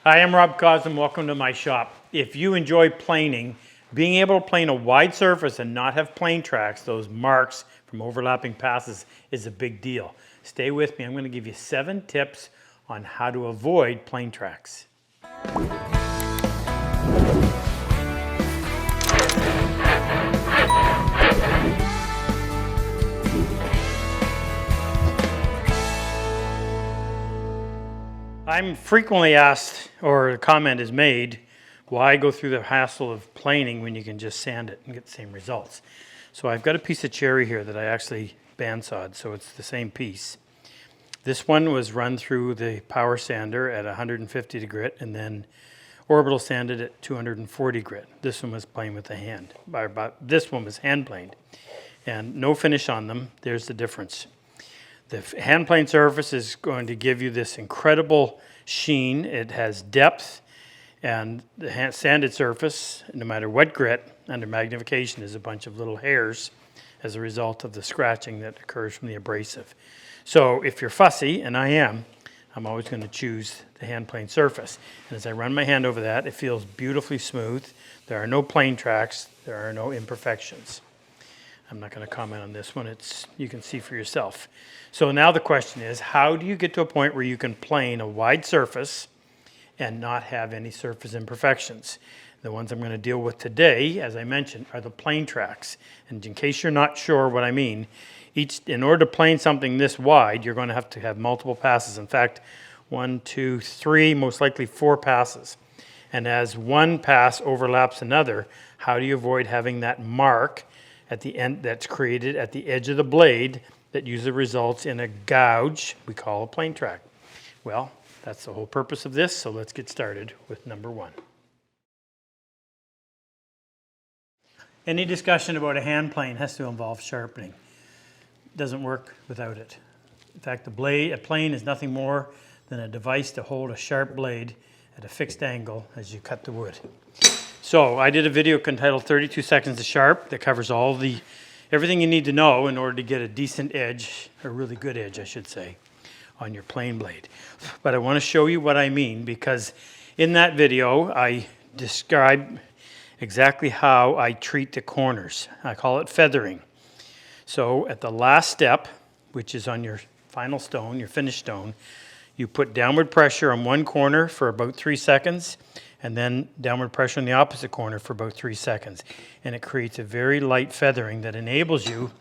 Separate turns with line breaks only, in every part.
Hi, I'm Rob Cosman. Welcome to my shop. If you enjoy planing, being able to plane a wide surface and not have plane tracks, those marks from overlapping passes, is a big deal. Stay with me. I'm going to give you 7 tips on how to avoid plane tracks. I'm frequently asked, or a comment is made, why go through the hassle of planing when you can just sand it and get the same results? So I've got a piece of cherry here that I actually bandsawed, so it's the same piece. This one was run through the power sander at 150 to grit and then orbital sanded at 240 grit. This one was planed with the hand. This one was hand planed. And no finish on them. There's the difference. The hand plane surface is going to give you this incredible sheen. It has depth, and the sanded surface, no matter what grit, under magnification is a bunch of little hairs as a result of the scratching that occurs from the abrasive. So if you're fussy, and I am, I'm always going to choose the hand plane surface. And as I run my hand over that, it feels beautifully smooth. There are no plane tracks. There are no imperfections. I'm not going to comment on this one. You can see for yourself. So now the question is, how do you get to a point where you can plane a wide surface and not have any surface imperfections? The ones I'm going to deal with today, as I mentioned, are the plane tracks. And in case you're not sure what I mean, in order to plane something this wide, you're going to have multiple passes. In fact, 1, 2, 3, most likely 4 passes. And as one pass overlaps another, how do you avoid having that mark at the end that's created at the edge of the blade that usually results in a gouge we call a plane track? Well, that's the whole purpose of this, so let's get started with number 1. Any discussion about a hand plane has to involve sharpening. It doesn't work without it. In fact, a plane is nothing more than a device to hold a sharp blade at a fixed angle as you cut the wood. So I did a video entitled 32 Seconds to Sharp that covers everything you need to know in order to get a decent edge, a really good edge, I should say, on your plane blade. But I want to show you what I mean, because in that video I describe exactly how I treat the corners. I call it feathering. So at the last step, which is on your final stone, your finished stone, you put downward pressure on one corner for about 3 seconds, and then downward pressure on the opposite corner for about 3 seconds. And it creates a very light feathering that enables you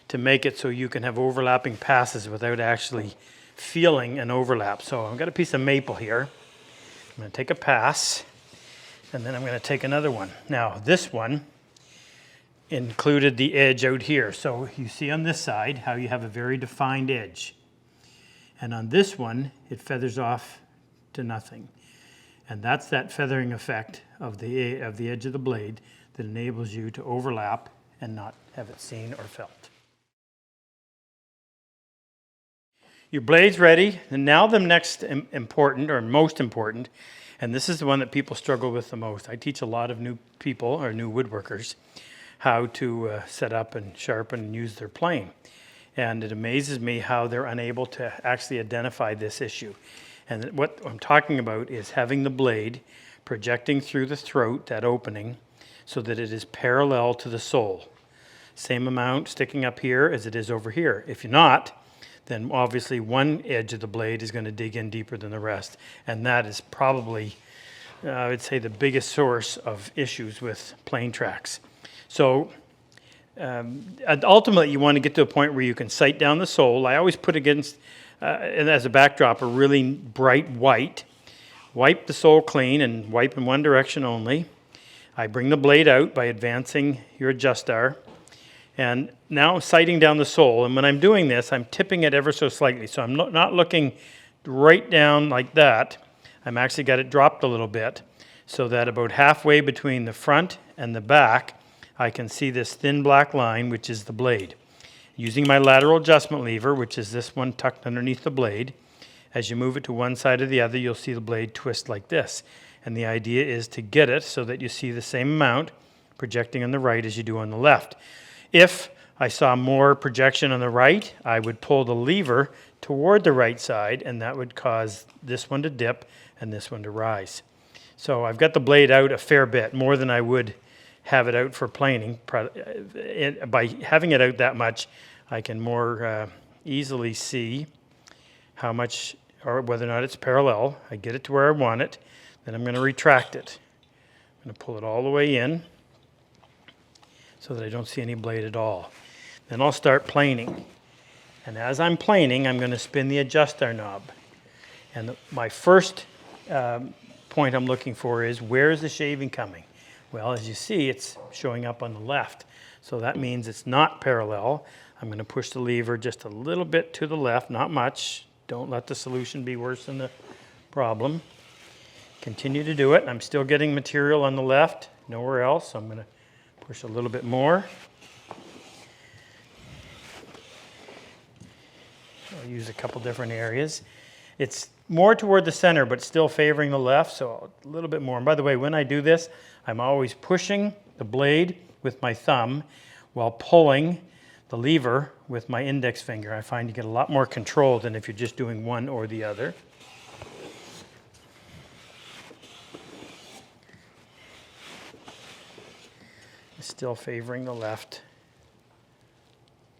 to make it so you can have overlapping passes without actually feeling an overlap. So I've got a piece of maple here. I'm going to take a pass, and then I'm going to take another one. Now this one included the edge out here. So you see on this side how you have a very defined edge. And on this one, it feathers off to nothing. And that's that feathering effect of the edge of the blade that enables you to overlap and not have it seen or felt. Your blade's ready, and now the next important, or most important, and this is the one that people struggle with the most. I teach a lot of new people, or new woodworkers, how to set up and sharpen and use their plane. And it amazes me how they're unable to actually identify this issue. And what I'm talking about is having the blade projecting through the throat, that opening, so that it is parallel to the sole. Same amount sticking up here as it is over here. If you're not, then obviously one edge of the blade is going to dig in deeper than the rest. And that is probably, I would say, the biggest source of issues with plane tracks. So ultimately, you want to get to a point where you can sight down the sole. I always put against, and as a backdrop, a really bright white. Wipe the sole clean and wipe in one direction only. I bring the blade out by advancing your adjustar. And now sighting down the sole. And when I'm doing this, I'm tipping it ever so slightly. So I'm not looking right down like that. I'm actually got it dropped a little bit so that about halfway between the front and the back, I can see this thin black line, which is the blade. Using my lateral adjustment lever, which is this one tucked underneath the blade, as you move it to one side or the other, you'll see the blade twist like this. And the idea is to get it so that you see the same amount projecting on the right as you do on the left. If I saw more projection on the right, I would pull the lever toward the right side, and that would cause this one to dip and this one to rise. So I've got the blade out a fair bit, more than I would have it out for planing. By having it out that much, I can more easily see how much, or whether or not it's parallel. I get it to where I want it, then I'm going to retract it. I'm going to pull it all the way in so that I don't see any blade at all. Then I'll start planing. And as I'm planing, I'm going to spin the adjuster knob. And my first point I'm looking for is, where is the shaving coming? Well, as you see, it's showing up on the left. So that means it's not parallel. I'm going to push the lever just a little bit to the left, not much. Don't let the solution be worse than the problem. Continue to do it. I'm still getting material on the left, nowhere else. So I'm going to push a little bit more. I'll use a couple different areas. It's more toward the center, but still favoring the left, so a little bit more. And by the way, when I do this, I'm always pushing the blade with my thumb while pulling the lever with my index finger. I find you get a lot more control than if you're just doing one or the other. Still favoring the left.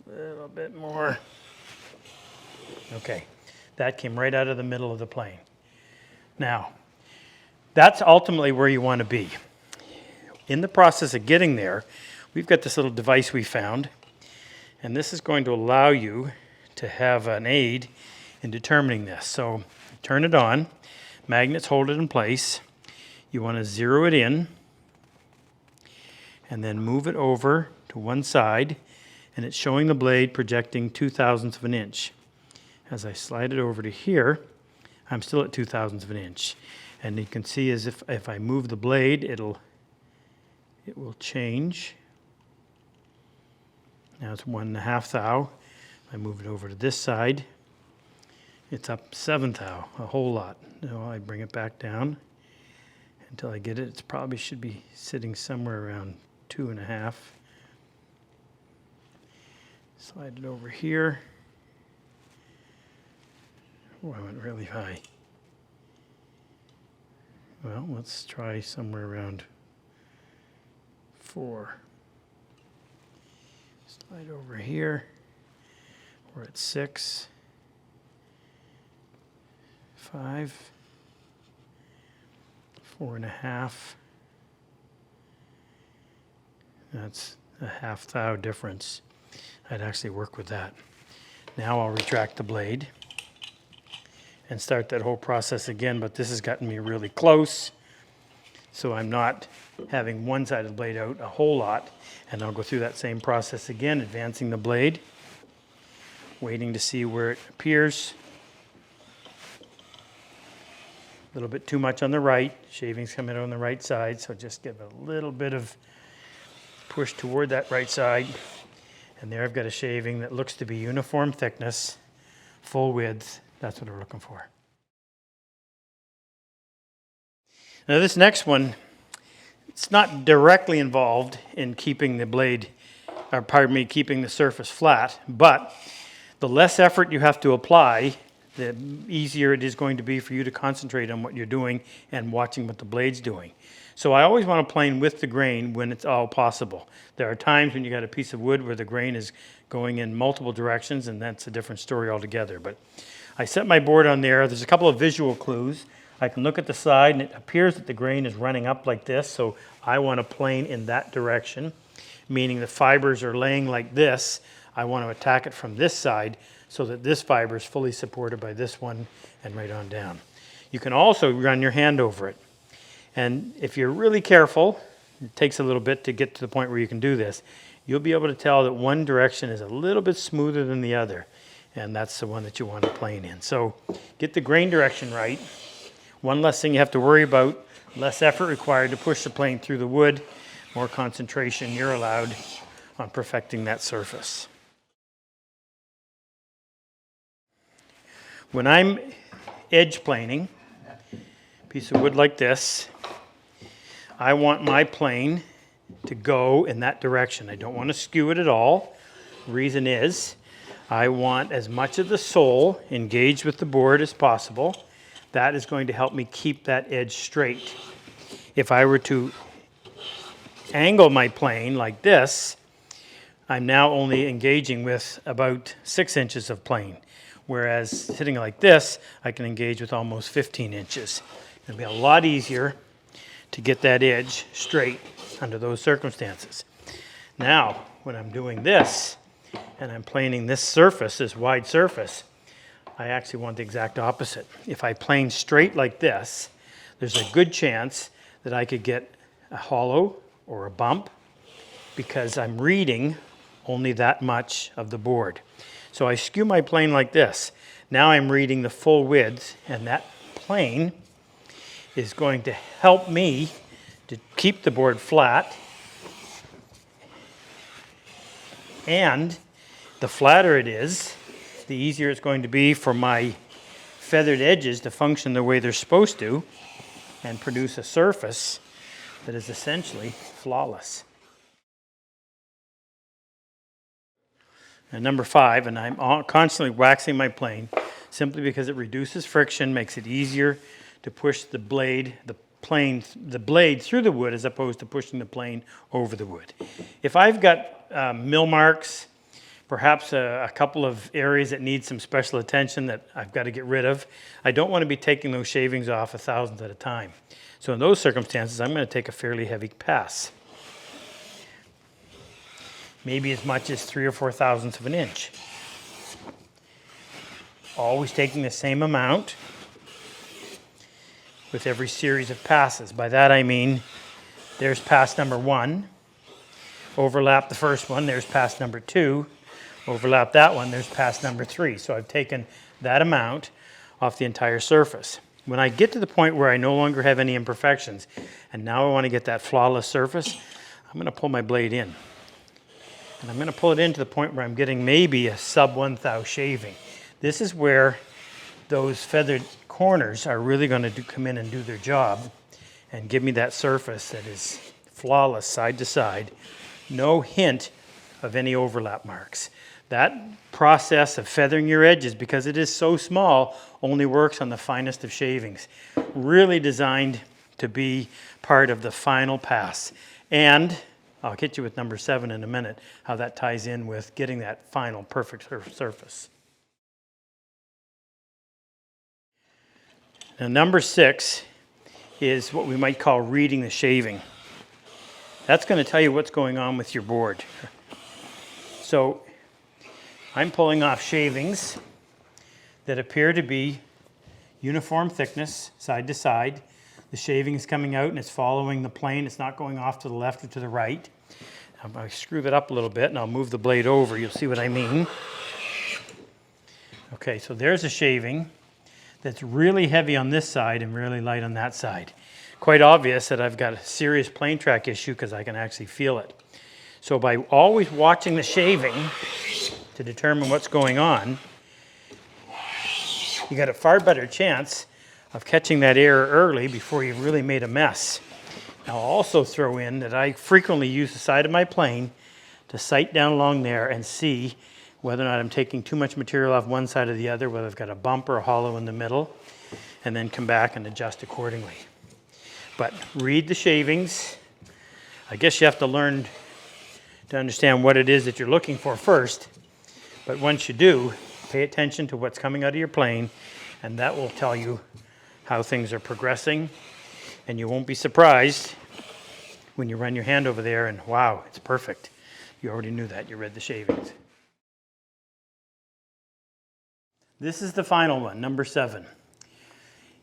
A little bit more. Okay, that came right out of the middle of the plane. Now, that's ultimately where you want to be. In the process of getting there, we've got this little device we found, and this is going to allow you to have an aid in determining this. So turn it on, magnets hold it in place. You want to zero it in, and then move it over to one side, and it's showing the blade projecting 2/1000 of an inch. As I slide it over to here, I'm still at 2/1000 of an inch. And you can see as if I move the blade, it will change. Now it's 1.5 thou. I move it over to this side, it's up 7 thou, a whole lot. Now I bring it back down until I get it. It probably should be sitting somewhere around 2.5. Slide it over here. Oh, I went really high. Well, let's try somewhere around 4. Slide over here. We're at 6, 5, 4.5. That's a 1/2 thou difference. I'd actually work with that. Now I'll retract the blade and start that whole process again, but this has gotten me really close, so I'm not having one side of the blade out a whole lot, and I'll go through that same process again, advancing the blade, waiting to see where it appears. A little bit too much on the right, shaving's coming out on the right side, so just give it a little bit of push toward that right side, and there I've got a shaving that looks to be uniform thickness, full width. That's what we're looking for. Now this next one, it's not directly involved in keeping the blade, or pardon me, keeping the surface flat, but the less effort you have to apply, the easier it is going to be for you to concentrate on what you're doing and watching what the blade's doing. So I always want to plane with the grain when it's all possible. There are times when you got a piece of wood where the grain is going in multiple directions, and that's a different story altogether. But I set my board on there. There's a couple of visual clues. I can look at the side, and it appears that the grain is running up like this, so I want to plane in that direction, meaning the fibers are laying like this. I want to attack it from this side so that this fiber is fully supported by this one and right on down. You can also run your hand over it. And if you're really careful, it takes a little bit to get to the point where you can do this, you'll be able to tell that one direction is a little bit smoother than the other, and that's the one that you want to plane in. So get the grain direction right. One less thing you have to worry about, less effort required to push the plane through the wood, more concentration you're allowed on perfecting that surface. When I'm edge planing, a piece of wood like this, I want my plane to go in that direction. I don't want to skew it at all. The reason is, I want as much of the sole engaged with the board as possible. That is going to help me keep that edge straight. If I were to angle my plane like this, I'm now only engaging with about 6 inches of plane. Whereas sitting like this, I can engage with almost 15 inches. It'll be a lot easier to get that edge straight under those circumstances. Now, when I'm doing this, and I'm planing this surface, this wide surface, I actually want the exact opposite. If I plane straight like this, there's a good chance that I could get a hollow or a bump because I'm reading only that much of the board. So I skew my plane like this. Now I'm reading the full width, and that plane is going to help me to keep the board flat. And the flatter it is, the easier it's going to be for my feathered edges to function the way they're supposed to and produce a surface that is essentially flawless. And number 5, and I'm constantly waxing my plane simply because it reduces friction, makes it easier to push the blade through the wood as opposed to pushing the plane over the wood. If I've got mill marks, perhaps a couple of areas that need some special attention that I've got to get rid of, I don't want to be taking those shavings off thousands at a time. So in those circumstances, I'm going to take a fairly heavy pass. Maybe as much as 3 or 4 thousandths of an inch. Always taking the same amount with every series of passes. By that I mean, there's pass number 1, overlap the first one, there's pass number 2, overlap that one, there's pass number 3. So I've taken that amount off the entire surface. When I get to the point where I no longer have any imperfections, and now I want to get that flawless surface, I'm going to pull my blade in. And I'm going to pull it in to the point where I'm getting maybe a sub 1/1000 shaving. This is where those feathered corners are really going to come in and do their job and give me that surface that is flawless side to side. No hint of any overlap marks. That process of feathering your edges, because it is so small, only works on the finest of shavings. Really designed to be part of the final pass. And I'll hit you with number 7 in a minute, how that ties in with getting that final perfect surface. Now, number 6 is what we might call reading the shaving. That's going to tell you what's going on with your board. So I'm pulling off shavings that appear to be uniform thickness, side to side. The shaving is coming out and it's following the plane. It's not going off to the left or to the right. I screw that up a little bit and I'll move the blade over. You'll see what I mean. Okay, so there's a shaving that's really heavy on this side and really light on that side. Quite obvious that I've got a serious plane track issue because I can actually feel it. So by always watching the shaving to determine what's going on, you got a far better chance of catching that error early before you've really made a mess. Now I'll also throw in that I frequently use the side of my plane to sight down along there and see whether or not I'm taking too much material off one side or the other, whether I've got a bump or a hollow in the middle, and then come back and adjust accordingly. But read the shavings. I guess you have to learn to understand what it is that you're looking for first. But once you do, pay attention to what's coming out of your plane, and that will tell you how things are progressing. And you won't be surprised when you run your hand over there and wow, it's perfect. You already knew that. You read the shavings. This is the final one, number 7.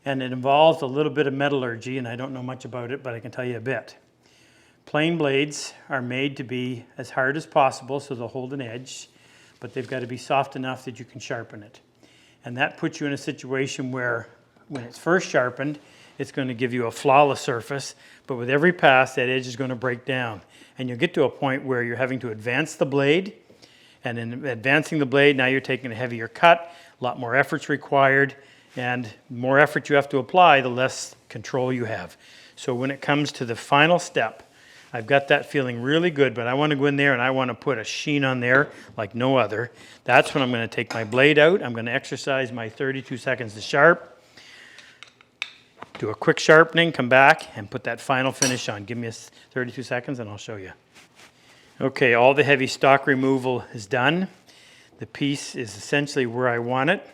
And it involves a little bit of metallurgy, and I don't know much about it, but I can tell you a bit. Plane blades are made to be as hard as possible so they'll hold an edge, but they've got to be soft enough that you can sharpen it. And that puts you in a situation where when it's first sharpened, it's going to give you a flawless surface, but with every pass, that edge is going to break down. And you'll get to a point where you're having to advance the blade, and in advancing the blade, now you're taking a heavier cut, a lot more effort's required, and the more effort you have to apply, the less control you have. So when it comes to the final step I've got that feeling really good, but I want to go in there and I want to put a sheen on there like no other. That's when I'm going to take my blade out. I'm going to exercise my 32 seconds to sharp. Do a quick sharpening, come back, and put that final finish on. Give me 32 seconds and I'll show you. Okay, all the heavy stock removal is done. The piece is essentially where I want it.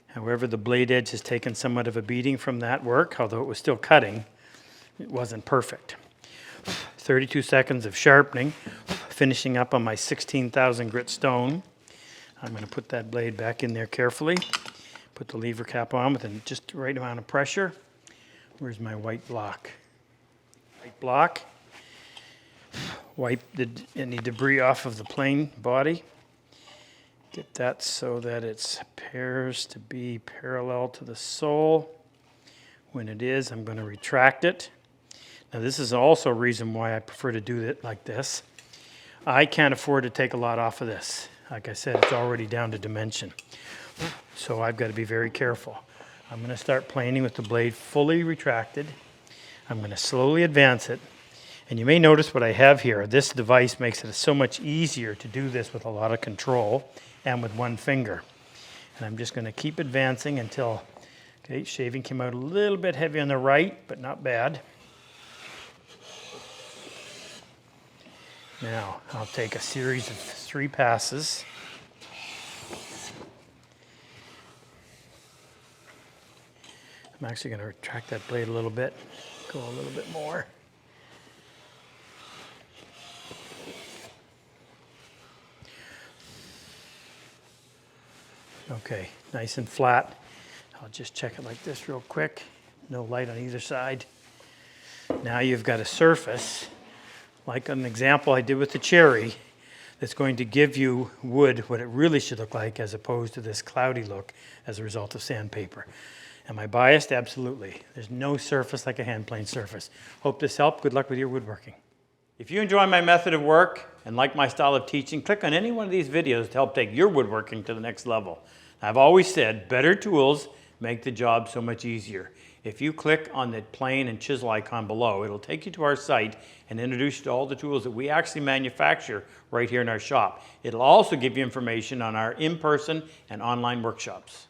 However, the blade edge has taken somewhat of a beating from that work, although it was still cutting. It wasn't perfect. 32 seconds of sharpening, finishing up on my 16,000 grit stone. I'm going to put that blade back in there carefully. Put the lever cap on with just the right amount of pressure. Where's my white block? White block. Wipe any debris off of the plane body. Get that so that it appears to be parallel to the sole. When it is, I'm going to retract it. Now this is also a reason why I prefer to do it like this. I can't afford to take a lot off of this. Like I said, it's already down to dimension. So I've got to be very careful. I'm going to start planing with the blade fully retracted. I'm going to slowly advance it. And you may notice what I have here. This device makes it so much easier to do this with a lot of control and with one finger. And I'm just going to keep advancing until, okay, shaving came out a little bit heavy on the right, but not bad. Now, I'll take a series of 3 passes. I'm actually going to retract that blade a little bit, go a little bit more. Okay, nice and flat. I'll just check it like this real quick. No light on either side. Now you've got a surface, like an example I did with the cherry, that's going to give you wood what it really should look like as opposed to this cloudy look as a result of sandpaper. Am I biased? Absolutely. There's no surface like a hand plane surface. Hope this helped. Good luck with your woodworking. If you enjoy my method of work and like my style of teaching, click on any one of these videos to help take your woodworking to the next level. I've always said better tools make the job so much easier. If you click on the plane and chisel icon below, it'll take you to our site and introduce you to all the tools that we actually manufacture right here in our shop. It'll also give you information on our in-person and online workshops.